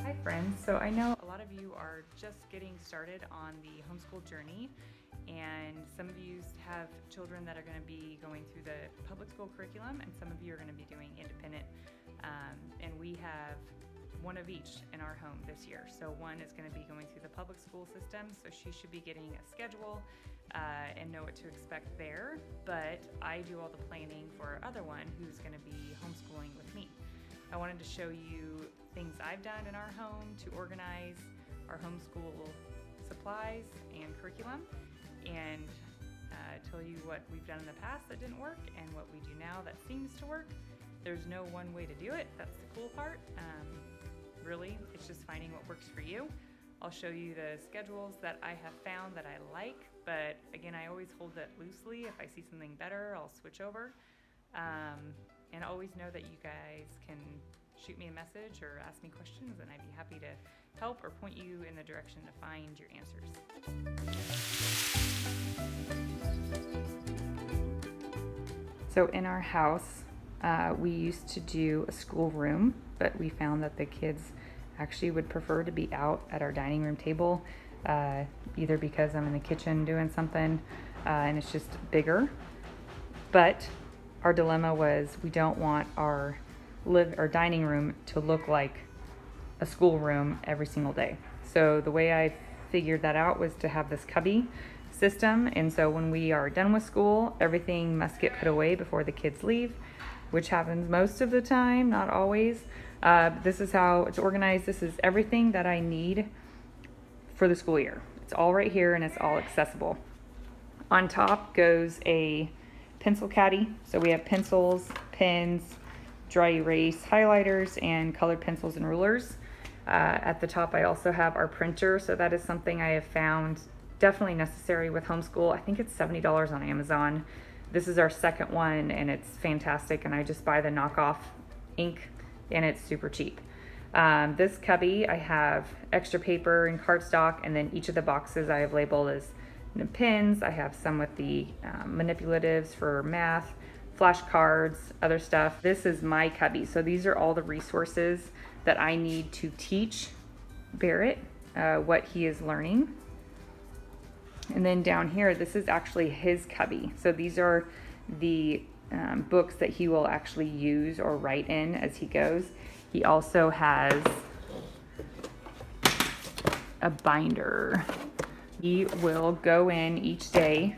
Hi friends, so I know a lot of you are just getting started on the homeschool journey, and some of you have children that are going to be going through the public school curriculum, and some of you are going to be doing independent, and we have one of each in our home this year. So one is going to be going through the public school system, so she should be getting a schedule and know what to expect there, but I do all the planning for our other one who's going to be homeschooling with me. I wanted to show you things I've done in our home to organize our homeschool supplies and curriculum, and tell you what we've done in the past that didn't work and what we do now that seems to work. There's no one way to do it. That's the cool part. Really, it's just finding what works for you. I'll show you the schedules that I have found that I like, but again, I always hold it loosely. If I see something better, I'll switch over. And always know that you guys can shoot me a message or ask me questions, and I'd be happy to help or point you in the direction to find your answers. So in our house, we used to do a school room, but we found that the kids actually would prefer to be out at our dining room table, either because I'm in the kitchen doing something and it's just bigger. But our dilemma was we don't want our dining room to look like a school room every single day. So the way I figured that out was to have this cubby system, and so when we are done with school, everything must get put away before the kids leave, which happens most of the time, not always. This is how it's organized. This is everything that I need for the school year. It's all right here and it's all accessible. On top goes a pencil caddy. So we have pencils, pens, dry erase, highlighters, and colored pencils and rulers. At the top I also have our printer. So that is something I have found definitely necessary with homeschool. I think it's $70 on Amazon. This is our second one and it's fantastic, and I just buy the knockoff ink and it's super cheap. This cubby, I have extra paper and cardstock, and then each of the boxes I have labeled as pens. I have some with the manipulatives for math, flashcards, other stuff. This is my cubby. So these are all the resources that I need to teach Barrett what he is learning. And then down here, this is actually his cubby. So these are the books that he will actually use or write in as he goes. He also has a binder. He will go in each day,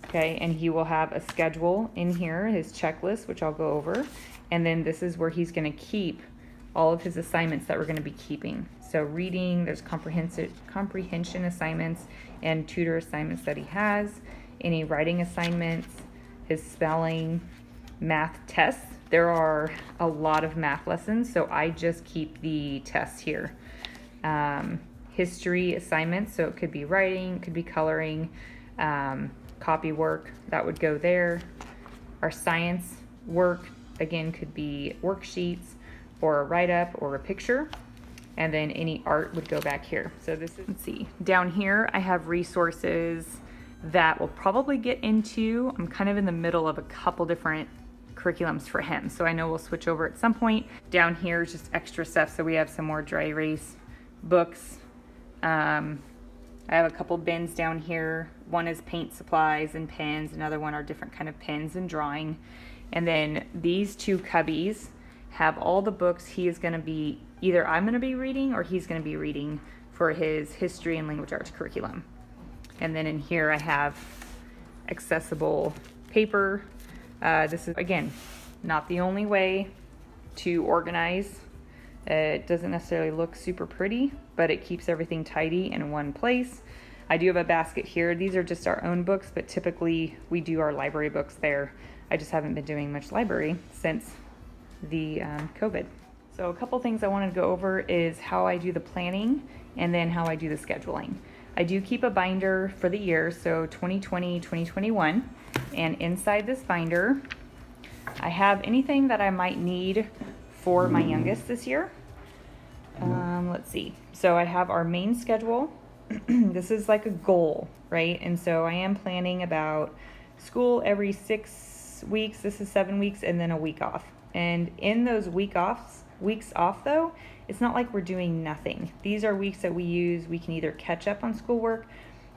okay, and he will have a schedule in here, his checklist, which I'll go over. And then this is where he's going to keep all of his assignments that we're going to be keeping. So reading, there's comprehension assignments and tutor assignments that he has, any writing assignments, his spelling, math tests. There are a lot of math lessons, so I just keep the tests here. History assignments, so it could be writing, could be coloring, copy work, that would go there. Our science work, again, could be worksheets or a write-up or a picture. And then any art would go back here. So this is, let's see, down here I have resources that we'll probably get into. I'm kind of in the middle of a couple different curriculums for him, so I know we'll switch over at some point. Down here is just extra stuff. So we have some more dry erase books. I have a couple bins down here. One is paint supplies and pens. Another one are different kind of pens and drawing. And then these two cubbies have all the books he is going to be, either I'm going to be reading or he's going to be reading for his history and language arts curriculum. And then in here I have accessible paper. This is, again, not the only way to organize. It doesn't necessarily look super pretty, but it keeps everything tidy in one place. I do have a basket here. These are just our own books, but typically we do our library books there. I just haven't been doing much library since the COVID. So a couple things I wanted to go over is how I do the planning and then how I do the scheduling. I do keep a binder for the year, so 2020, 2021, and inside this binder I have anything that I might need for my youngest this year. Let's see. So I have our main schedule. This is like a goal, right? And so I am planning about school every 6 weeks. This is 7 weeks, and then a week off. And in those week offs, Weeks off though, it's not like we're doing nothing. These are weeks that we can either catch up on schoolwork,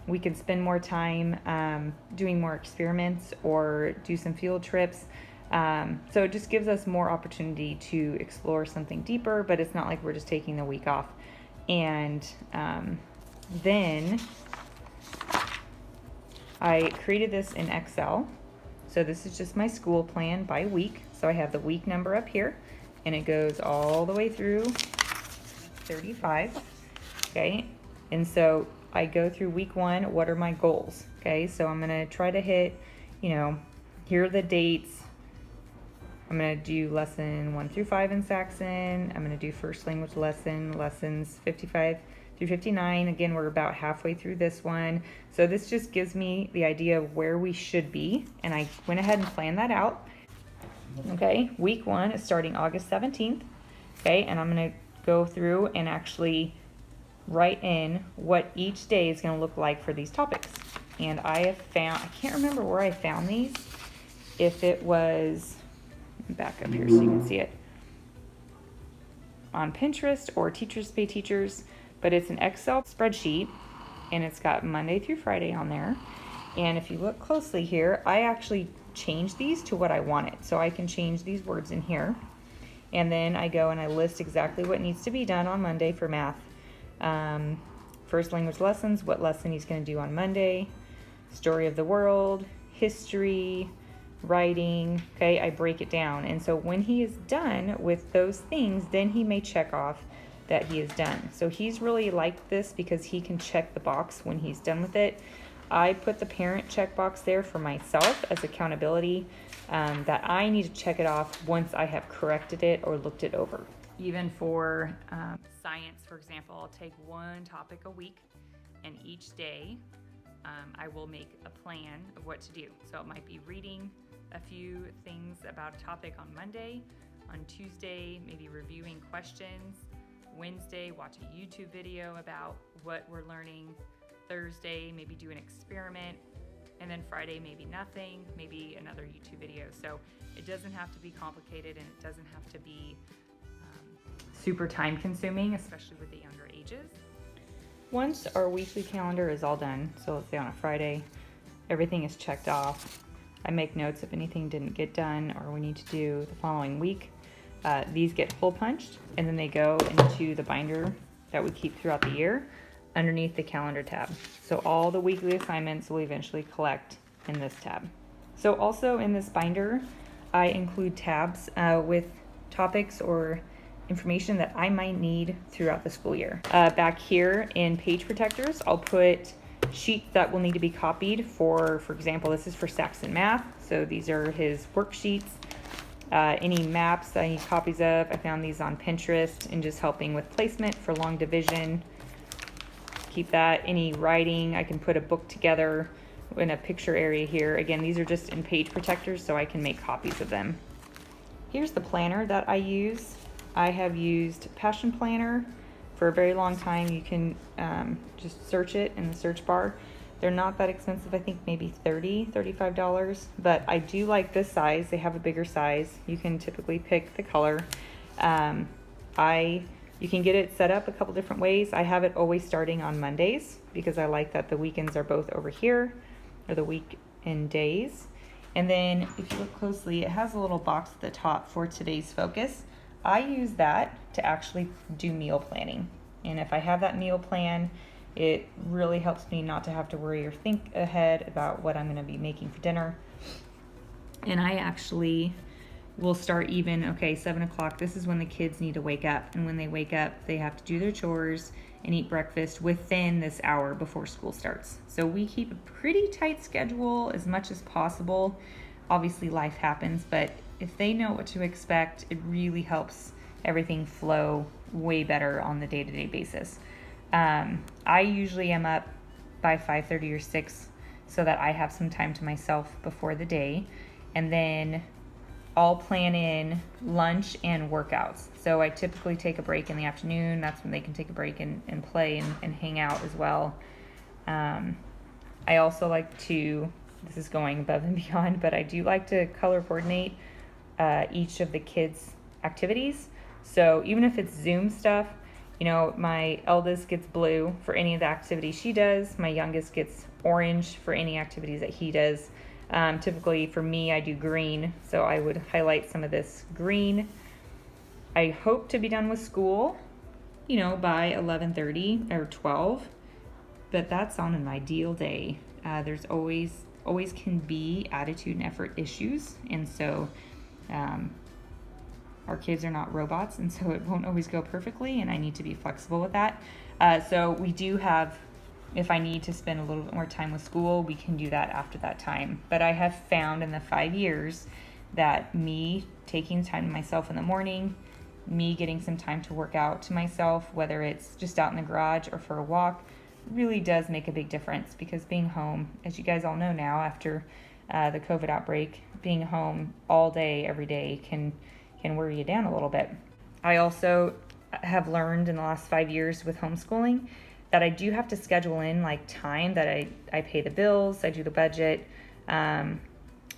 we can spend more time doing more experiments or do some field trips. So it just gives us more opportunity to explore something deeper, but it's not like we're just taking the week off. And then I created this in Excel. So this is just my school plan by week. So I have the week number up here, and it goes all the way through 35. Okay, and so I go through week 1. What are my goals? Okay, so I'm gonna try to hit, here are the dates. I'm going to do lesson 1 through 5 in Saxon. I'm going to do first language lessons 55 through 59. Again, we're about halfway through this one. So this just gives me the idea of where we should be. And I went ahead and planned that out. Okay, week 1 is starting August 17th. Okay, and I'm going to go through and actually write in what each day is going to look like for these topics. And I can't remember where I found these. If it was back up here so you can see it on Pinterest or Teachers Pay Teachers, but it's an Excel spreadsheet and it's got Monday through Friday on there. And if you look closely here, I actually changed these to what I wanted. So I can change these words in here. And then I go and I list exactly what needs to be done on Monday for math. First language lessons, what lesson he's going to do on Monday, story of the world, history, writing. Okay, I break it down. And so when he is done with those things, then he may check off that he is done. So he's really like this because he can check the box when he's done with it. I put the parent checkbox there for myself as accountability, that I need to check it off once I have corrected it or looked it over. Even for science, for example, I'll take one topic a week, and each day I will make a plan of what to do. So it might be reading a few things about a topic on Monday. On Tuesday, maybe reviewing questions. Wednesday, watch a YouTube video about what we're learning. Thursday, maybe do an experiment. And then Friday, maybe nothing, maybe another YouTube video. So it doesn't have to be complicated, and it doesn't have to be super time consuming, especially with the younger ages. Once our weekly calendar is all done, so let's say on a Friday, everything is checked off. I make notes if anything didn't get done or we need to do the following week. These get hole punched, and then they go into the binder that we keep throughout the year underneath the calendar tab. So all the weekly assignments will eventually collect in this tab. So also in this binder, I include tabs with topics or information that I might need throughout the school year. Back here in page protectors, I'll put sheets that will need to be copied for example, this is for Saxon Math. So these are his worksheets. Any maps that I need copies of, I found these on Pinterest and just helping with placement for long division. Keep that. Any writing, I can put a book together in a picture area here. Again, these are just in page protectors so I can make copies of them. Here's the planner that I use. I have used Passion Planner for a very long time. You can just search it in the search bar. They're not that expensive. I think maybe $35, but I do like this size. They have a bigger size. You can typically pick the color. You can get it set up a couple different ways. I have it always starting on Mondays because I like that the weekends are both over here, or the weekend days. And then if you look closely, it has a little box at the top for today's focus. I use that to actually do meal planning. And if I have that meal plan, it really helps me not to have to worry or think ahead about what I'm going to be making for dinner. And I actually will start even, 7 o'clock, this is when the kids need to wake up. And when they wake up, they have to do their chores and eat breakfast within this hour before school starts. So we keep a pretty tight schedule as much as possible. Obviously life happens, but if they know what to expect, it really helps everything flow way better on the day-to-day basis. I usually am up by 5:30 or 6 so that I have some time to myself before the day. And then I'll plan in lunch and workouts. So I typically take a break in the afternoon. That's when they can take a break and play and hang out as well. I also like to, this is going above and beyond, but I do like to color coordinate each of the kids' activities. So even if it's Zoom stuff, you know, my eldest gets blue for any of the activities she does. My youngest gets orange for any activities that he does. Typically for me, I do green, so I would highlight some of this green. I hope to be done with school, you know, by 11:30 or 12, but that's on an ideal day. There's always can be attitude and effort issues, and so our kids are not robots, and so it won't always go perfectly, and I need to be flexible with that. So we do have, if I need to spend a little bit more time with school, we can do that after that time. But I have found in the 5 years that me taking time to myself in the morning, me getting some time to work out to myself, whether it's just out in the garage or for a walk, really does make a big difference, because being home, as you guys all know now after the COVID outbreak, being home all day, every day can wear you down a little bit. I also have learned in the last 5 years with homeschooling that I do have to schedule in like time that I pay the bills, I do the budget, I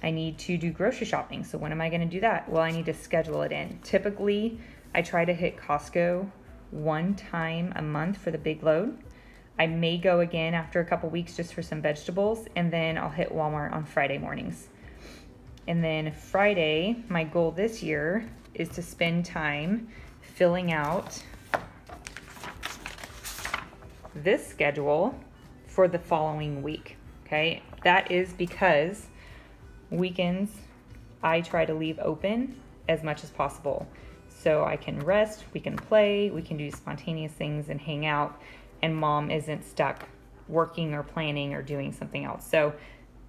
need to do grocery shopping. So when am I going to do that? Well, I need to schedule it in. Typically, I try to hit Costco one time a month for the big load. I may go again after a couple weeks just for some vegetables, and then I'll hit Walmart on Friday mornings. And then Friday, my goal this year is to spend time filling out this schedule for the following week. Okay, that is because weekends I try to leave open as much as possible, so I can rest, we can play, we can do spontaneous things and hang out, and mom isn't stuck working or planning or doing something else. So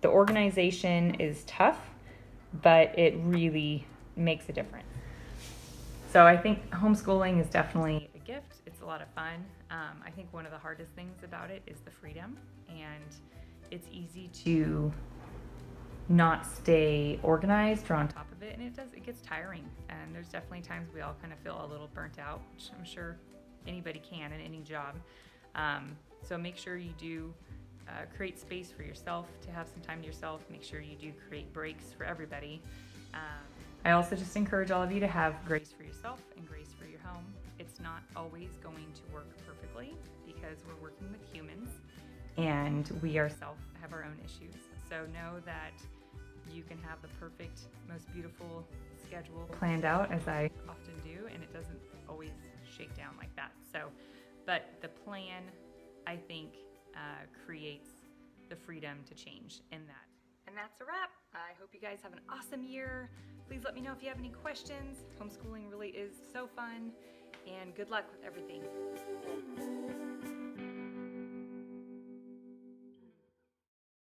the organization is tough, but it really makes a difference. So I think homeschooling is definitely a gift. It's a lot of fun. I think one of the hardest things about it is the freedom, and it's easy to not stay organized or on top of it, and it gets tiring, and there's definitely times we all kind of feel a little burnt out, which I'm sure anybody can in any job. So make sure you do create space for yourself to have some time to yourself. Make sure you do create breaks for everybody. I also just encourage all of you to have grace for yourself and grace for your home. It's not always going to work perfectly, because we're working with humans and we ourselves have our own issues. So know that you can have the perfect, most beautiful schedule planned out, as I often do, and it doesn't always shake down like that. So, but the plan, I think, creates the freedom to change in that. And that's a wrap. I hope you guys have an awesome year. Please let me know if you have any questions. Homeschooling really is so fun, and good luck with everything.